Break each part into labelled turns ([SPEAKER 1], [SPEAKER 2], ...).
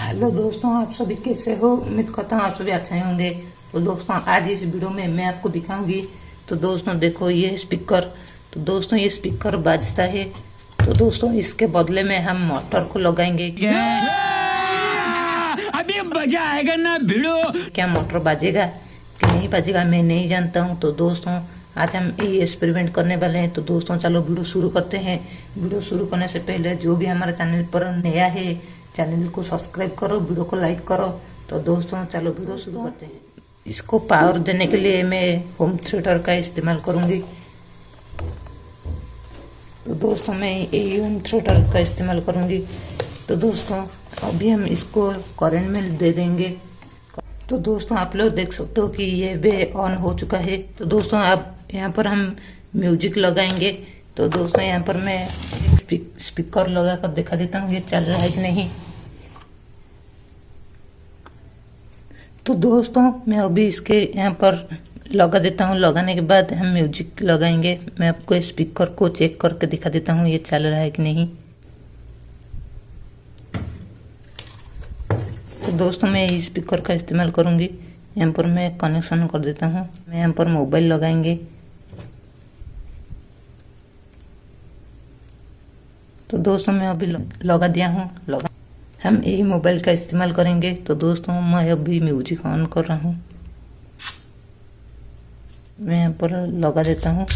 [SPEAKER 1] Hello दोस्तों, आप सभी कैसे हो। उम्मीद करता हूँ आप सभी अच्छे होंगे। तो दोस्तों आज इस वीडियो में मैं आपको दिखाऊंगी। तो दोस्तों देखो ये स्पीकर। तो दोस्तों ये स्पीकर बाजता है। तो दोस्तों इसके बदले में हम मोटर को लगाएंगे।
[SPEAKER 2] अभी मजा आएगा ना भिड़ो।
[SPEAKER 1] क्या मोटर बाजेगा कि नहीं बाजेगा मैं नहीं जानता हूँ। तो दोस्तों आज हम ये एक्सपेरिमेंट करने वाले हैं। तो दोस्तों चलो वीडियो शुरू करते हैं। वीडियो शुरू करने से पहले जो भी हमारे चैनल पर नया है चैनल को सब्सक्राइब करो, वीडियो को लाइक करो। तो दोस्तों चलो वीडियो शुरू करते हैं। इसको पावर देने के लिए मैं होम थिएटर का इस्तेमाल करूंगी। तो दोस्तों मैं यही होम थिएटर का इस्तेमाल करूंगी। तो दोस्तों अभी हम इसको करंट में दे देंगे। तो दोस्तों आप लोग देख सकते हो कि ये वे ऑन हो चुका है। तो दोस्तों अब यहाँ पर हम म्यूजिक लगाएंगे। तो दोस्तों यहाँ पर मैं स्पीकर लगा कर दिखा देता हूँ ये चल रहा है कि नहीं। तो दोस्तों मैं अभी इसके यहाँ पर लगा देता हूँ। लगाने के बाद हम म्यूजिक लगाएंगे। मैं आपको स्पीकर को चेक करके दिखा देता हूँ ये चल रहा है कि नहीं। तो दोस्तों मैं इस स्पीकर का इस्तेमाल करूंगी। यहाँ पर मैं कनेक्शन कर देता हूँ। मैं यहाँ पर मोबाइल लगाएंगे। तो दोस्तों मैं अभी लगा दिया हूँ। हम यही मोबाइल का इस्तेमाल करेंगे। तो दोस्तों मैं अभी म्यूजिक ऑन कर रहा हूँ। मैं यहाँ पर लगा देता हूँ।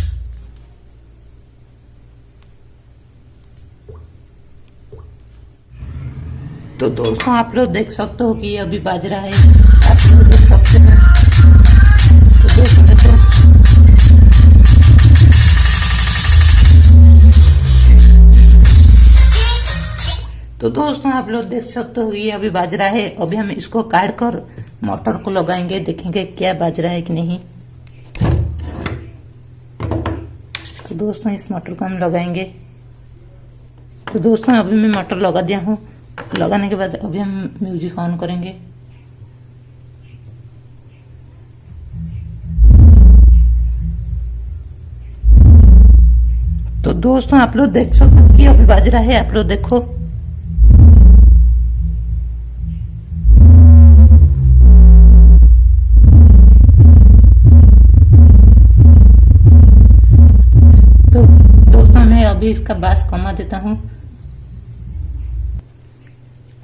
[SPEAKER 1] तो दोस्तों आप लोग देख सकते हो कि ये अभी बाज रहा है। आप लोग देख सकते हैं। तो दोस्तों देखो तो दोस्तों आप लोग देख सकते हो ये अभी बाज रहा है। अभी हम इसको काट कर मोटर को लगाएंगे, देखेंगे क्या बाज रहा है कि नहीं। तो दोस्तों इस मोटर को हम लगाएंगे। तो दोस्तों अभी मैं मोटर लगा दिया हूँ। लगाने के बाद अभी हम म्यूजिक ऑन करेंगे। तो दोस्तों आप लोग देख सकते हो कि अभी बाज रहा है। आप लोग देखो। तो दोस्तों मैं अभी इसका बास कमा देता हूँ।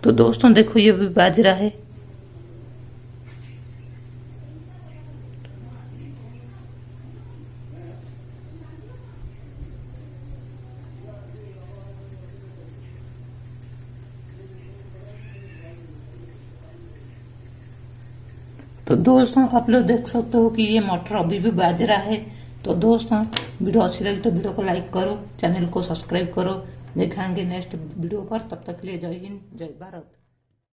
[SPEAKER 1] तो दोस्तों देखो ये भी बाज रहा है। तो दोस्तों आप लोग देख सकते हो कि ये मोटर अभी भी बाज रहा है। तो दोस्तों वीडियो अच्छी लगी तो वीडियो को लाइक करो, चैनल को सब्सक्राइब करो। देखेंगे नेक्स्ट वीडियो पर। तब तक के लिए जय हिंद, जय भारत।